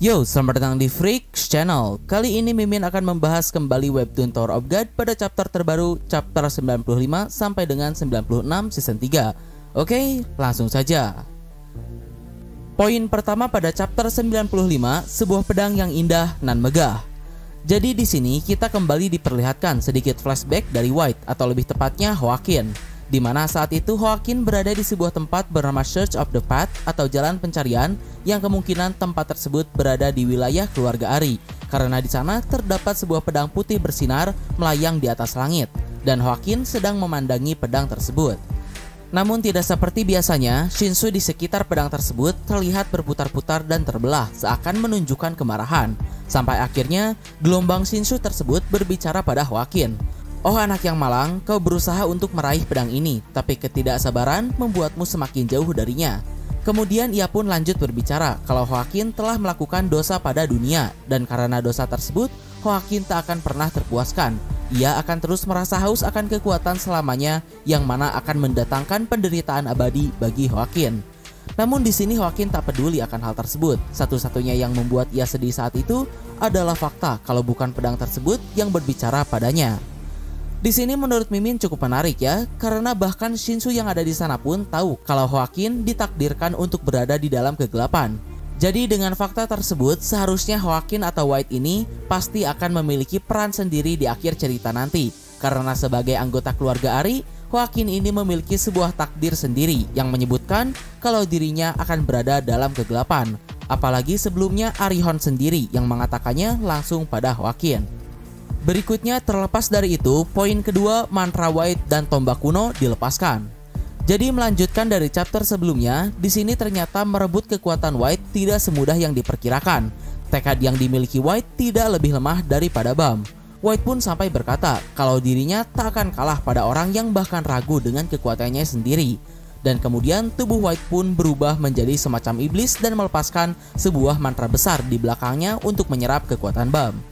Yo, selamat datang di Freaks Channel. Kali ini Mimin akan membahas kembali webtoon Tower of God pada chapter terbaru, chapter 95 sampai dengan 96 season 3. Oke, langsung saja. Poin pertama pada chapter 95, sebuah pedang yang indah nan megah. Jadi di sini kita kembali diperlihatkan sedikit flashback dari White, atau lebih tepatnya Hawkin, di mana saat itu Hawkin berada di sebuah tempat bernama Search of the Path atau jalan pencarian, yang kemungkinan tempat tersebut berada di wilayah keluarga Ari, karena di sana terdapat sebuah pedang putih bersinar melayang di atas langit, dan Hawkin sedang memandangi pedang tersebut. Namun tidak seperti biasanya, Shinsu di sekitar pedang tersebut terlihat berputar-putar dan terbelah seakan menunjukkan kemarahan. Sampai akhirnya gelombang Shinsu tersebut berbicara pada Hawkin. "Oh anak yang malang, kau berusaha untuk meraih pedang ini, tapi ketidaksabaran membuatmu semakin jauh darinya." Kemudian ia pun lanjut berbicara kalau Hawkin telah melakukan dosa pada dunia, dan karena dosa tersebut Hawkin tak akan pernah terpuaskan. Ia akan terus merasa haus akan kekuatan selamanya, yang mana akan mendatangkan penderitaan abadi bagi Hawkin. Namun di sini Hawkin tak peduli akan hal tersebut. Satu-satunya yang membuat ia sedih saat itu adalah fakta kalau bukan pedang tersebut yang berbicara padanya. Di sini menurut Mimin cukup menarik ya, karena bahkan Shinsu yang ada di sana pun tahu kalau Hawkin ditakdirkan untuk berada di dalam kegelapan. Jadi dengan fakta tersebut, seharusnya Hawkin atau White ini pasti akan memiliki peran sendiri di akhir cerita nanti. Karena sebagai anggota keluarga Ari, Hawkin ini memiliki sebuah takdir sendiri yang menyebutkan kalau dirinya akan berada dalam kegelapan. Apalagi sebelumnya Arihon sendiri yang mengatakannya langsung pada Hawkin. Berikutnya terlepas dari itu, poin kedua, mantra White dan tombak kuno dilepaskan. Jadi melanjutkan dari chapter sebelumnya, di sini ternyata merebut kekuatan White tidak semudah yang diperkirakan. Tekad yang dimiliki White tidak lebih lemah daripada Bam. White pun sampai berkata kalau dirinya tak akan kalah pada orang yang bahkan ragu dengan kekuatannya sendiri. Dan kemudian tubuh White pun berubah menjadi semacam iblis dan melepaskan sebuah mantra besar di belakangnya untuk menyerap kekuatan Bam.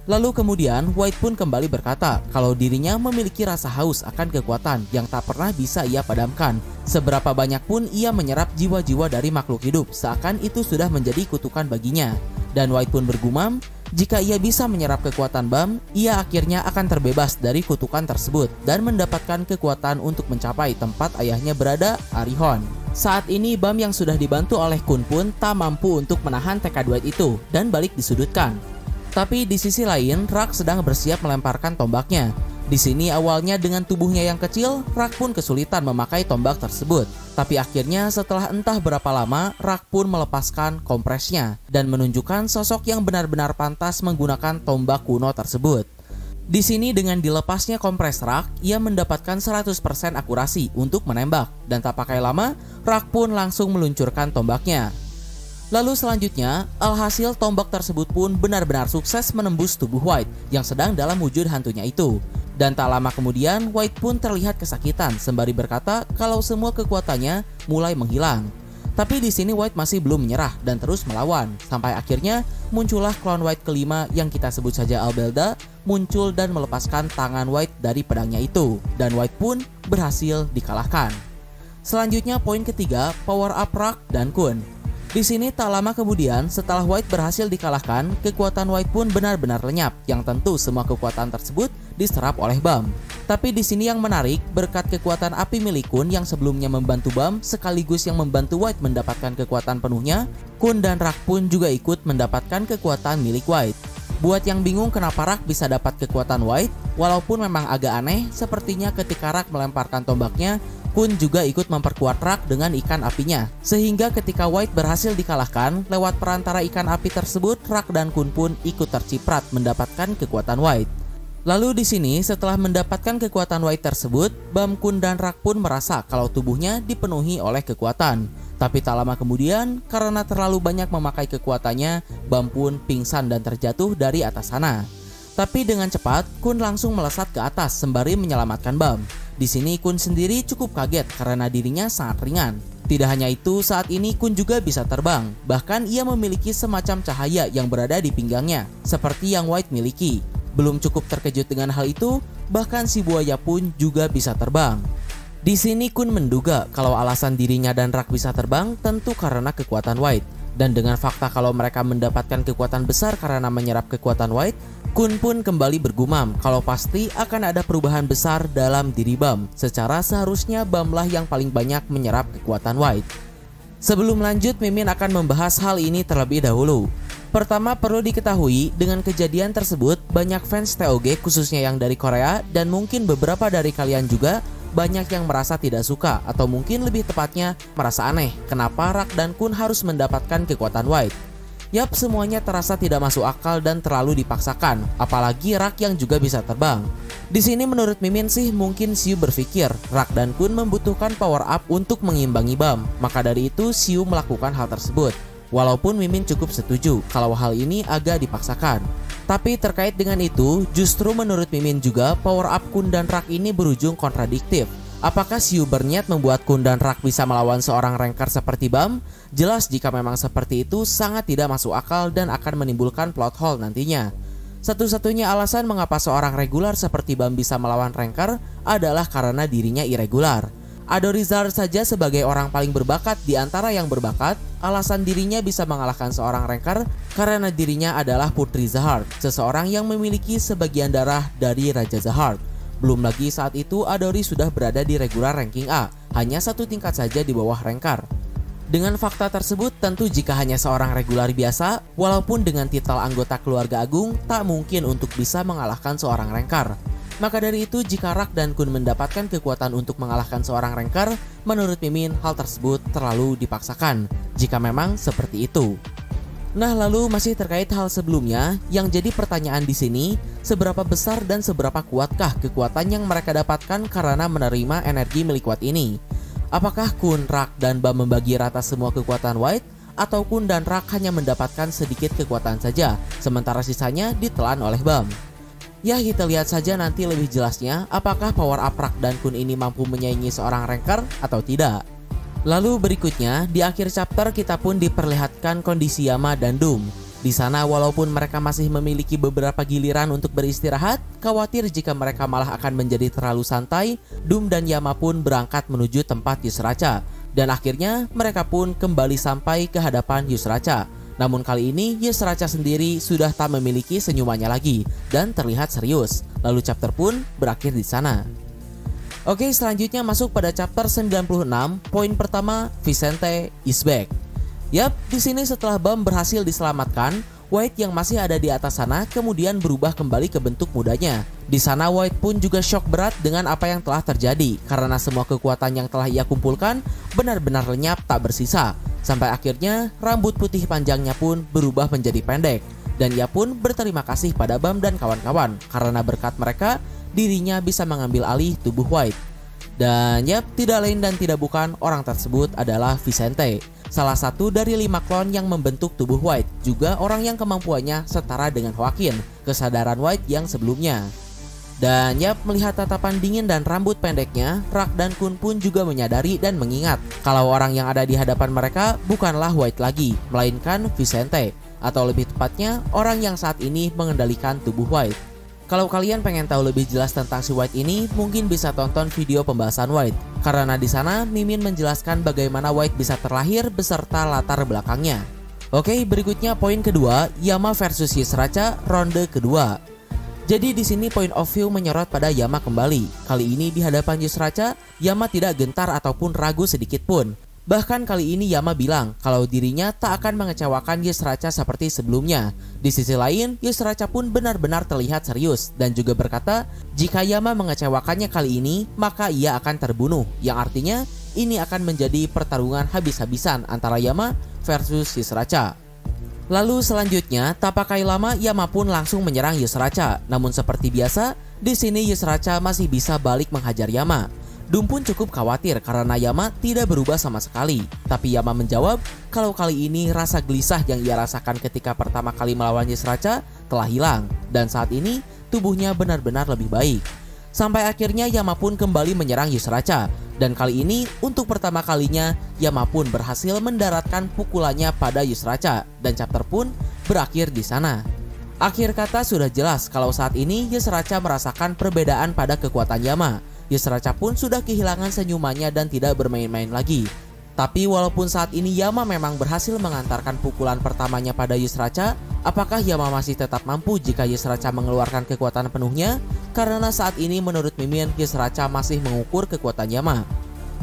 Lalu kemudian White pun kembali berkata kalau dirinya memiliki rasa haus akan kekuatan yang tak pernah bisa ia padamkan. Seberapa banyak pun ia menyerap jiwa-jiwa dari makhluk hidup, seakan itu sudah menjadi kutukan baginya. Dan White pun bergumam, jika ia bisa menyerap kekuatan Bam, ia akhirnya akan terbebas dari kutukan tersebut dan mendapatkan kekuatan untuk mencapai tempat ayahnya berada, Arihon. Saat ini Bam yang sudah dibantu oleh Kun pun tak mampu untuk menahan tekad White itu dan balik disudutkan. Tapi di sisi lain, Rak sedang bersiap melemparkan tombaknya. Di sini awalnya dengan tubuhnya yang kecil, Rak pun kesulitan memakai tombak tersebut. Tapi akhirnya setelah entah berapa lama, Rak pun melepaskan kompresnya dan menunjukkan sosok yang benar-benar pantas menggunakan tombak kuno tersebut. Di sini dengan dilepasnya kompres Rak, ia mendapatkan 100% akurasi untuk menembak. Dan tak pakai lama, Rak pun langsung meluncurkan tombaknya. Lalu selanjutnya, alhasil tombak tersebut pun benar-benar sukses menembus tubuh White yang sedang dalam wujud hantunya itu. Dan tak lama kemudian, White pun terlihat kesakitan sembari berkata kalau semua kekuatannya mulai menghilang. Tapi di sini White masih belum menyerah dan terus melawan, sampai akhirnya muncullah klon White kelima yang kita sebut saja Albelda muncul dan melepaskan tangan White dari pedangnya itu, dan White pun berhasil dikalahkan. Selanjutnya poin ketiga, power up Rak dan Kun. Di sini tak lama kemudian setelah White berhasil dikalahkan, kekuatan White pun benar-benar lenyap, yang tentu semua kekuatan tersebut diserap oleh Bam. Tapi di sini yang menarik, berkat kekuatan api milik Kun yang sebelumnya membantu Bam sekaligus yang membantu White mendapatkan kekuatan penuhnya, Kun dan Rak pun juga ikut mendapatkan kekuatan milik White. Buat yang bingung kenapa Rak bisa dapat kekuatan White, walaupun memang agak aneh, sepertinya ketika Rak melemparkan tombaknya, Kun juga ikut memperkuat Rak dengan ikan apinya. Sehingga ketika White berhasil dikalahkan, lewat perantara ikan api tersebut, Rak dan Kun pun ikut terciprat mendapatkan kekuatan White. Lalu di sini setelah mendapatkan kekuatan White tersebut, Bam, Kun dan Rak pun merasa kalau tubuhnya dipenuhi oleh kekuatan. Tapi tak lama kemudian, karena terlalu banyak memakai kekuatannya, Bam pun pingsan dan terjatuh dari atas sana. Tapi dengan cepat, Kun langsung melesat ke atas sembari menyelamatkan Bam. Di sini Kun sendiri cukup kaget karena dirinya sangat ringan. Tidak hanya itu, saat ini Kun juga bisa terbang. Bahkan ia memiliki semacam cahaya yang berada di pinggangnya, seperti yang White miliki. Belum cukup terkejut dengan hal itu, bahkan si buaya pun juga bisa terbang. Di sini Kun menduga kalau alasan dirinya dan Rak bisa terbang tentu karena kekuatan White. Dan dengan fakta kalau mereka mendapatkan kekuatan besar karena menyerap kekuatan White, Kun pun kembali bergumam kalau pasti akan ada perubahan besar dalam diri Bam. Secara seharusnya Bam lah yang paling banyak menyerap kekuatan White. Sebelum lanjut, Mimin akan membahas hal ini terlebih dahulu. Pertama, perlu diketahui dengan kejadian tersebut banyak fans TOG khususnya yang dari Korea dan mungkin beberapa dari kalian juga banyak yang merasa tidak suka atau mungkin lebih tepatnya merasa aneh kenapa Rak dan Kun harus mendapatkan kekuatan White. Yap, semuanya terasa tidak masuk akal dan terlalu dipaksakan, apalagi Rak yang juga bisa terbang. Di sini menurut Mimin sih mungkin Siu berpikir Rak dan Kun membutuhkan power up untuk mengimbangi Bam, maka dari itu Siu melakukan hal tersebut. Walaupun Mimin cukup setuju kalau hal ini agak dipaksakan. Tapi terkait dengan itu, justru menurut Mimin juga power up Kun dan Rak ini berujung kontradiktif. Apakah Siu berniat membuat Kun dan Rak bisa melawan seorang ranker seperti Bam? Jelas jika memang seperti itu sangat tidak masuk akal dan akan menimbulkan plot hole nantinya. Satu-satunya alasan mengapa seorang regular seperti Bam bisa melawan ranker adalah karena dirinya irregular. Adorizar saja sebagai orang paling berbakat di antara yang berbakat, alasan dirinya bisa mengalahkan seorang ranker karena dirinya adalah Putri Zahard, seseorang yang memiliki sebagian darah dari Raja Zahard. Belum lagi saat itu Adori sudah berada di regular ranking A, hanya satu tingkat saja di bawah ranker. Dengan fakta tersebut, tentu jika hanya seorang regular biasa, walaupun dengan titel anggota keluarga agung, tak mungkin untuk bisa mengalahkan seorang ranker. Maka dari itu, jika Rak dan Kun mendapatkan kekuatan untuk mengalahkan seorang ranker, menurut Mimin hal tersebut terlalu dipaksakan, jika memang seperti itu. Nah, lalu masih terkait hal sebelumnya, yang jadi pertanyaan di sini, seberapa besar dan seberapa kuatkah kekuatan yang mereka dapatkan karena menerima energi milik White ini? Apakah Kun, Rak, dan Bam membagi rata semua kekuatan White? Atau Kun dan Rak hanya mendapatkan sedikit kekuatan saja, sementara sisanya ditelan oleh Bam? Ya, kita lihat saja nanti lebih jelasnya apakah power up Rak dan Kun ini mampu menyaingi seorang ranker atau tidak. Lalu berikutnya, di akhir chapter kita pun diperlihatkan kondisi Yama dan Doom. Di sana walaupun mereka masih memiliki beberapa giliran untuk beristirahat, khawatir jika mereka malah akan menjadi terlalu santai, Doom dan Yama pun berangkat menuju tempat Yusracha. Dan akhirnya mereka pun kembali sampai ke hadapan Yusracha. Namun kali ini Yusracha sendiri sudah tak memiliki senyumannya lagi dan terlihat serius. Lalu chapter pun berakhir di sana. Oke, selanjutnya masuk pada chapter 96. Poin pertama, Vicente is back. Yap, di sini setelah Bam berhasil diselamatkan, White yang masih ada di atas sana kemudian berubah kembali ke bentuk mudanya. Di sana White pun juga shock berat dengan apa yang telah terjadi karena semua kekuatan yang telah ia kumpulkan benar-benar lenyap tak bersisa. Sampai akhirnya rambut putih panjangnya pun berubah menjadi pendek. Dan ia pun berterima kasih pada Bam dan kawan-kawan karena berkat mereka dirinya bisa mengambil alih tubuh White. Dan yap, tidak lain dan tidak bukan orang tersebut adalah Vicente, salah satu dari 5 klon yang membentuk tubuh White, juga orang yang kemampuannya setara dengan Joaquin, kesadaran White yang sebelumnya. Dan yap, melihat tatapan dingin dan rambut pendeknya, Rak dan Kun pun juga menyadari dan mengingat kalau orang yang ada di hadapan mereka bukanlah White lagi, melainkan Vicente, atau lebih tepatnya orang yang saat ini mengendalikan tubuh White. Kalau kalian pengen tahu lebih jelas tentang si White ini, mungkin bisa tonton video pembahasan White, karena di sana Mimin menjelaskan bagaimana White bisa terlahir beserta latar belakangnya. Oke, berikutnya poin kedua, Yama versus Yusracha ronde kedua. Jadi di sini point of view menyorot pada Yama kembali. Kali ini di hadapan Yusracha, Yama tidak gentar ataupun ragu sedikit pun. Bahkan kali ini Yama bilang kalau dirinya tak akan mengecewakan Yusracha seperti sebelumnya. Di sisi lain, Yusracha pun benar-benar terlihat serius dan juga berkata jika Yama mengecewakannya kali ini, maka ia akan terbunuh. Yang artinya ini akan menjadi pertarungan habis-habisan antara Yama versus Yusracha. Lalu selanjutnya, tak pakai lama Yama pun langsung menyerang Yusracha. Namun seperti biasa, di sini Yusracha masih bisa balik menghajar Yama. Doom pun cukup khawatir karena Yama tidak berubah sama sekali. Tapi Yama menjawab kalau kali ini rasa gelisah yang ia rasakan ketika pertama kali melawan Yusracha telah hilang. Dan saat ini tubuhnya benar-benar lebih baik. Sampai akhirnya Yama pun kembali menyerang Yusracha. Dan kali ini untuk pertama kalinya Yama pun berhasil mendaratkan pukulannya pada Yusracha. Dan chapter pun berakhir di sana. Akhir kata sudah jelas kalau saat ini Yusracha merasakan perbedaan pada kekuatan Yama. Yusracha pun sudah kehilangan senyumannya dan tidak bermain-main lagi. Tapi walaupun saat ini Yama memang berhasil mengantarkan pukulan pertamanya pada Yusracha, apakah Yama masih tetap mampu jika Yusracha mengeluarkan kekuatan penuhnya? Karena saat ini menurut Mimin, Yusracha masih mengukur kekuatan Yama.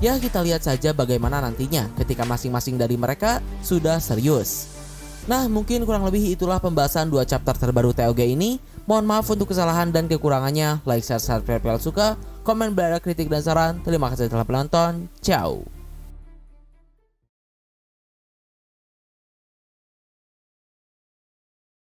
Ya, kita lihat saja bagaimana nantinya ketika masing-masing dari mereka sudah serius. Nah, mungkin kurang lebih itulah pembahasan 2 chapter terbaru TOG ini. Mohon maaf untuk kesalahan dan kekurangannya. Like, share, subscribe kalau suka. Komen, berada kritik dan saran. Terima kasih telah menonton. Ciao.